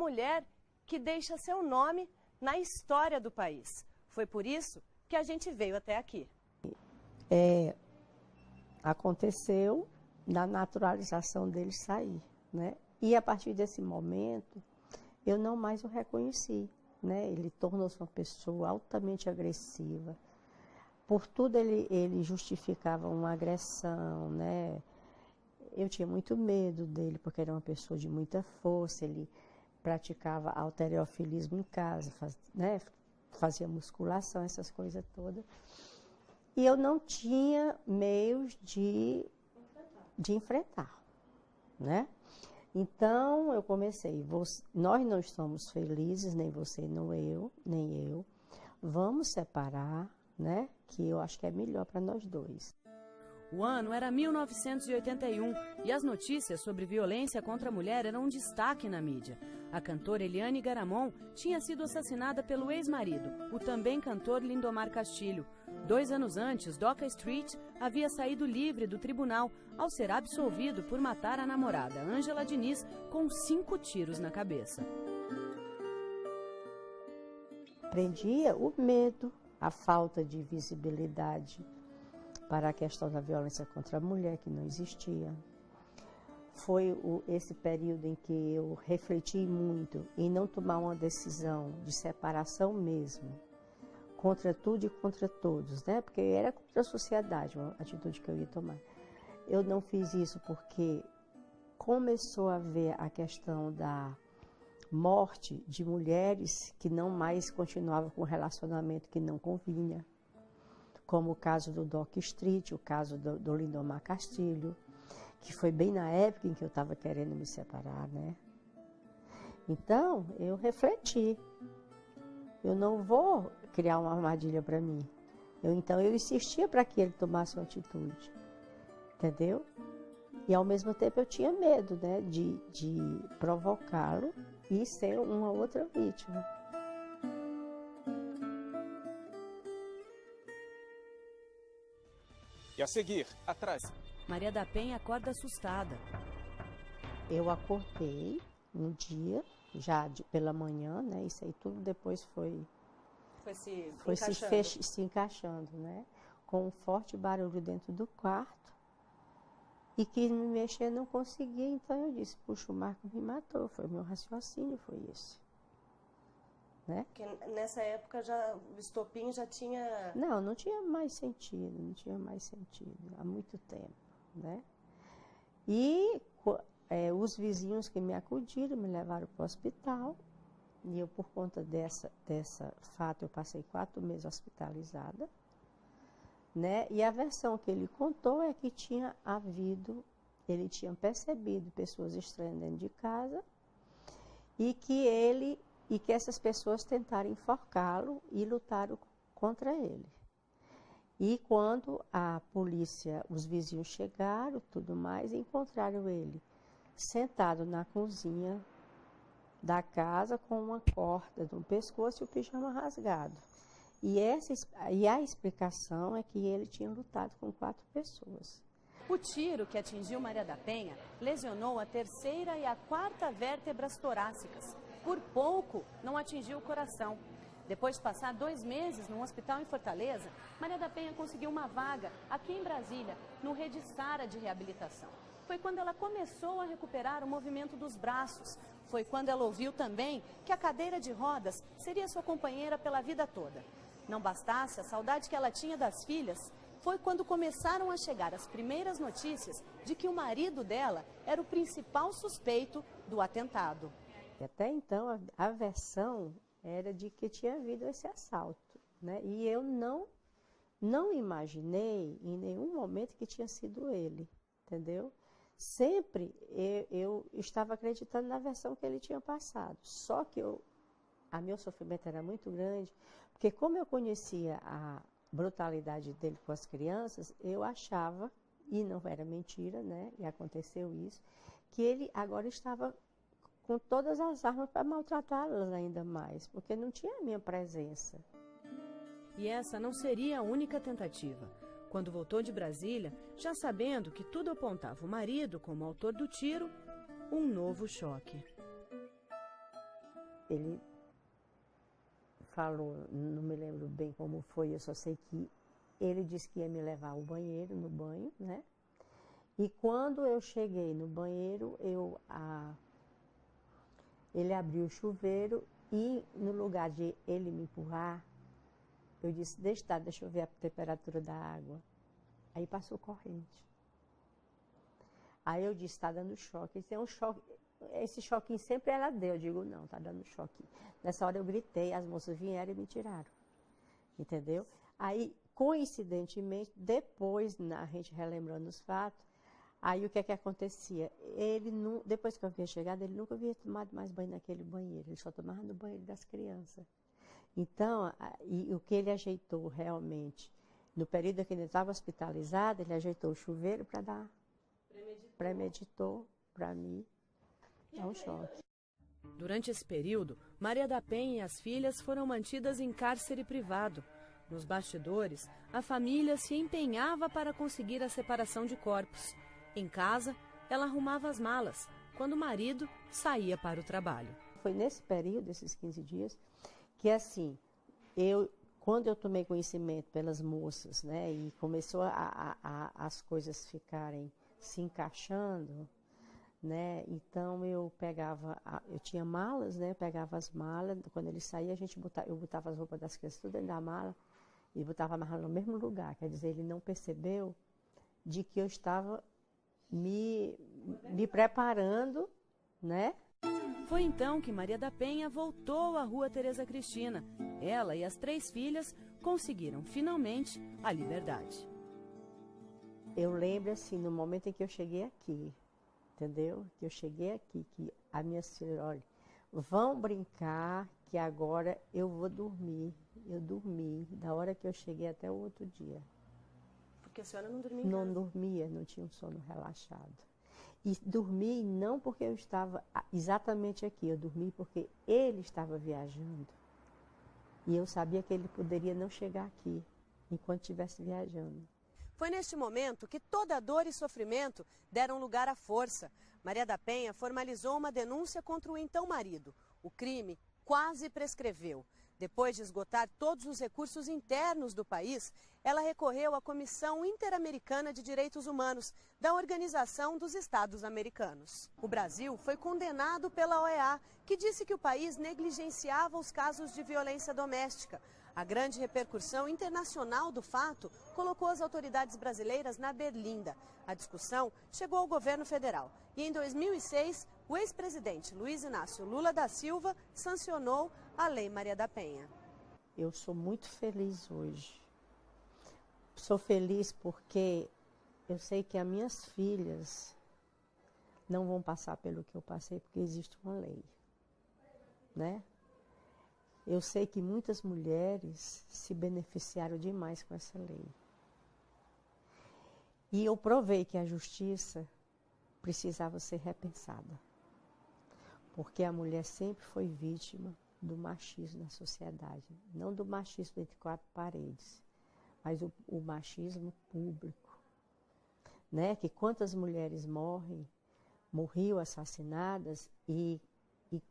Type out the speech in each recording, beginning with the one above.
mulher que deixa seu nome na história do país. Foi por isso que a gente veio até aqui. Aconteceu da naturalização dele sair, né? E a partir desse momento, eu não mais o reconheci, né? Ele tornou-se uma pessoa altamente agressiva. Por tudo ele justificava uma agressão, né? Eu tinha muito medo dele, porque era uma pessoa de muita força, ele praticava halterofilismo em casa, né? Fazia musculação, essas coisas todas. E eu não tinha meios de enfrentar, né? Então, eu comecei, nós não estamos felizes, nem você, nem eu. Vamos separar, né? Que eu acho que é melhor para nós dois. O ano era 1981 e as notícias sobre violência contra a mulher eram um destaque na mídia. A cantora Eliane Garamond tinha sido assassinada pelo ex-marido, o também cantor Lindomar Castilho. 2 anos antes, Doca Street havia saído livre do tribunal ao ser absolvido por matar a namorada, Ângela Diniz, com 5 tiros na cabeça. Prendia o medo, a falta de visibilidade para a questão da violência contra a mulher, que não existia. Foi esse período em que eu refleti muito em não tomar uma decisão de separação mesmo, contra tudo e contra todos, né? Porque era contra a sociedade, uma atitude que eu ia tomar. Eu não fiz isso porque começou a haver a questão da morte de mulheres que não mais continuavam com o relacionamento que não convinha, como o caso do Doca Street, o caso do Lindomar Castilho, que foi bem na época em que eu estava querendo me separar, né? Então, eu refleti. Eu não vou criar uma armadilha para mim. Então, eu insistia para que ele tomasse uma atitude, entendeu? E, ao mesmo tempo, eu tinha medo, né, de provocá-lo e ser uma outra vítima. E a seguir, atrás. Maria da Penha acorda assustada. Eu acordei um dia, já pela manhã, né? Isso aí tudo depois foi se encaixando, né? Com um forte barulho dentro do quarto. E quis me mexer, não conseguia, então eu disse, puxa, o Marco me matou. Foi o meu raciocínio, foi esse. Né? Porque nessa época o estopim já tinha... Não tinha mais sentido, há muito tempo, né? E os vizinhos que me acudiram me levaram para o hospital, e eu, por conta dessa fato, eu passei 4 meses hospitalizada, né? E a versão que ele contou é que ele tinha percebido pessoas estranhas dentro de casa, e que essas pessoas tentaram enforcá-lo e lutaram contra ele. E quando a polícia, os vizinhos chegaram, tudo mais, encontraram ele sentado na cozinha da casa com uma corda no pescoço e o pijama rasgado. E a explicação é que ele tinha lutado com 4 pessoas. O tiro que atingiu Maria da Penha lesionou a 3ª e a 4ª vértebras torácicas. Por pouco, não atingiu o coração. Depois de passar 2 meses num hospital em Fortaleza, Maria da Penha conseguiu uma vaga aqui em Brasília, no Rede Sara de Reabilitação. Foi quando ela começou a recuperar o movimento dos braços. Foi quando ela ouviu também que a cadeira de rodas seria sua companheira pela vida toda. Não bastasse a saudade que ela tinha das filhas, foi quando começaram a chegar as primeiras notícias de que o marido dela era o principal suspeito do atentado. Até então, a versão era de que tinha havido esse assalto, né? E eu não imaginei em nenhum momento que tinha sido ele, entendeu? Sempre eu estava acreditando na versão que ele tinha passado, só que meu sofrimento era muito grande, porque como eu conhecia a brutalidade dele com as crianças, eu achava, e não era mentira, né? E aconteceu isso, que ele agora estava com todas as armas para maltratá-las ainda mais, porque não tinha a minha presença. E essa não seria a única tentativa. Quando voltou de Brasília, já sabendo que tudo apontava o marido como autor do tiro, um novo choque. ele falou, não me lembro bem como foi, eu só sei que ele disse que ia me levar ao banheiro, no banho, né? E quando eu cheguei no banheiro, ele abriu o chuveiro e no lugar de ele me empurrar, eu disse, deixa eu ver a temperatura da água. Aí passou corrente. Aí eu disse, está dando choque. Ele disse, um choque. Esse choquinho sempre ela deu. Eu digo, não, está dando choque. Nessa hora eu gritei, as moças vieram e me tiraram. Entendeu? Aí, coincidentemente, depois, a gente relembrando os fatos, aí o que é que acontecia? Depois que eu havia chegado, ele nunca havia tomado mais banho naquele banheiro. Ele só tomava no banheiro das crianças. Então, o que ele ajeitou realmente, no período em que ele estava hospitalizado, ele ajeitou o chuveiro para dar, premeditou para mim, dar um choque. Durante esse período, Maria da Penha e as filhas foram mantidas em cárcere privado. Nos bastidores, a família se empenhava para conseguir a separação de corpos. Em casa, ela arrumava as malas, quando o marido saía para o trabalho. Foi nesse período, esses 15 dias, que assim, quando eu tomei conhecimento pelas moças, né, e começou as coisas ficarem se encaixando, né, então eu tinha malas, né, eu pegava as malas, quando ele saía, eu botava as roupas das crianças tudo dentro da mala e botava a mala no mesmo lugar, quer dizer, ele não percebeu de que eu estava me preparando, né. Foi então que Maria da Penha voltou à Rua Teresa Cristina. Ela e as 3 filhas conseguiram, finalmente, a liberdade. Eu lembro, assim, no momento em que eu cheguei aqui, entendeu? Que eu cheguei aqui, que a minha filha, olha, vão brincar que agora eu vou dormir. Eu dormi da hora que eu cheguei até o outro dia. Porque a senhora não dormia em casa? Não dormia, não tinha um sono relaxado. E dormi não porque eu estava exatamente aqui, eu dormi porque ele estava viajando. E eu sabia que ele poderia não chegar aqui enquanto estivesse viajando. Foi neste momento que toda dor e sofrimento deram lugar à força. Maria da Penha formalizou uma denúncia contra o então marido. O crime quase prescreveu. Depois de esgotar todos os recursos internos do país, ela recorreu à Comissão Interamericana de Direitos Humanos da Organização dos Estados Americanos. O Brasil foi condenado pela OEA, que disse que o país negligenciava os casos de violência doméstica. A grande repercussão internacional do fato colocou as autoridades brasileiras na berlinda. A discussão chegou ao governo federal. E em 2006, o ex-presidente Luiz Inácio Lula da Silva sancionou a Lei Maria da Penha. Eu sou muito feliz hoje. Sou feliz porque eu sei que as minhas filhas não vão passar pelo que eu passei, porque existe uma lei, né? Eu sei que muitas mulheres se beneficiaram demais com essa lei. E eu provei que a justiça precisava ser repensada. Porque a mulher sempre foi vítima do machismo na sociedade. Não do machismo entre 4 paredes, mas o machismo público. Né? Que quantas mulheres morriam assassinadas e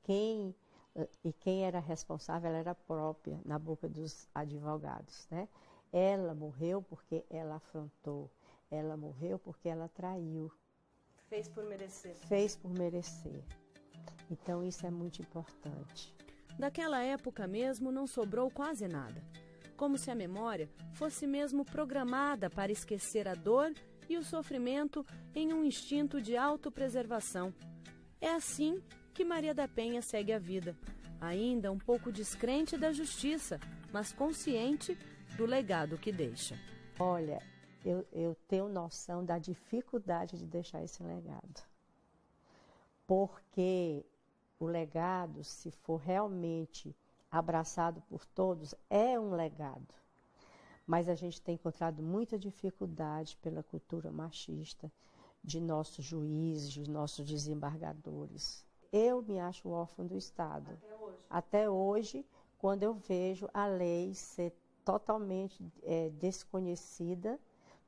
quem era responsável, ela era própria, na boca dos advogados, né? Ela morreu porque ela afrontou, ela morreu porque ela traiu. Fez por merecer. Fez por merecer. Então isso é muito importante. Daquela época mesmo não sobrou quase nada. Como se a memória fosse mesmo programada para esquecer a dor e o sofrimento em um instinto de autopreservação. É assim que Maria da Penha segue a vida, ainda um pouco descrente da justiça, mas consciente do legado que deixa. Olha, eu tenho noção da dificuldade de deixar esse legado. Porque o legado, se for realmente abraçado por todos, é um legado. Mas a gente tem encontrado muita dificuldade pela cultura machista de nossos juízes, de nossos desembargadores. Eu me acho órfã do Estado. Até hoje, quando eu vejo a lei ser totalmente desconhecida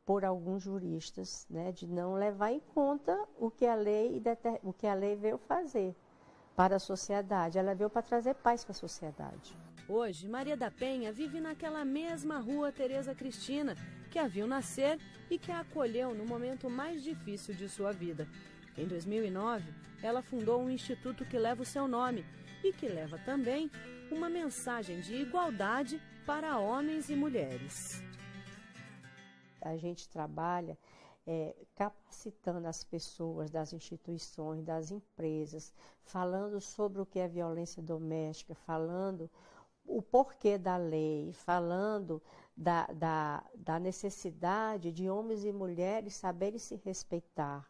por alguns juristas, né, de não levar em conta o que a lei veio fazer. para a sociedade, ela veio para trazer paz para a sociedade. Hoje, Maria da Penha vive naquela mesma rua Tereza Cristina, que a viu nascer e que a acolheu no momento mais difícil de sua vida. Em 2009, ela fundou um instituto que leva o seu nome e que leva também uma mensagem de igualdade para homens e mulheres. A gente trabalha capacitando as pessoas das instituições, das empresas, falando sobre o que é violência doméstica, falando o porquê da lei, falando da necessidade de homens e mulheres saberem se respeitar,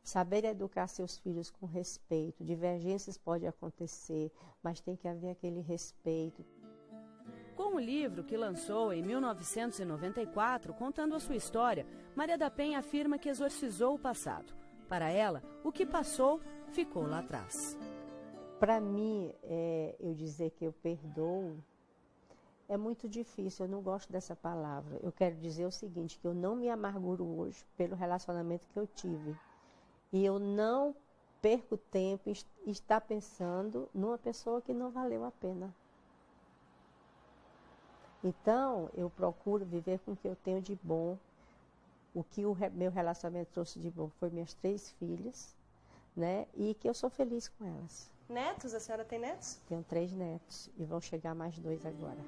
saberem educar seus filhos com respeito. Divergências podem acontecer, mas tem que haver aquele respeito. Com o livro que lançou em 1994, contando a sua história, Maria da Penha afirma que exorcizou o passado. Para ela, o que passou ficou lá atrás. Para mim, eu dizer que eu perdoo é muito difícil, eu não gosto dessa palavra. Eu quero dizer o seguinte, que eu não me amarguro hoje pelo relacionamento que eu tive. E eu não perco tempo em estar pensando numa pessoa que não valeu a pena. Então, eu procuro viver com o que eu tenho de bom. O que o meu relacionamento trouxe de bom foi minhas 3 filhas, né? E que eu sou feliz com elas. Netos? A senhora tem netos? Tenho 3 netos e vão chegar mais 2 agora.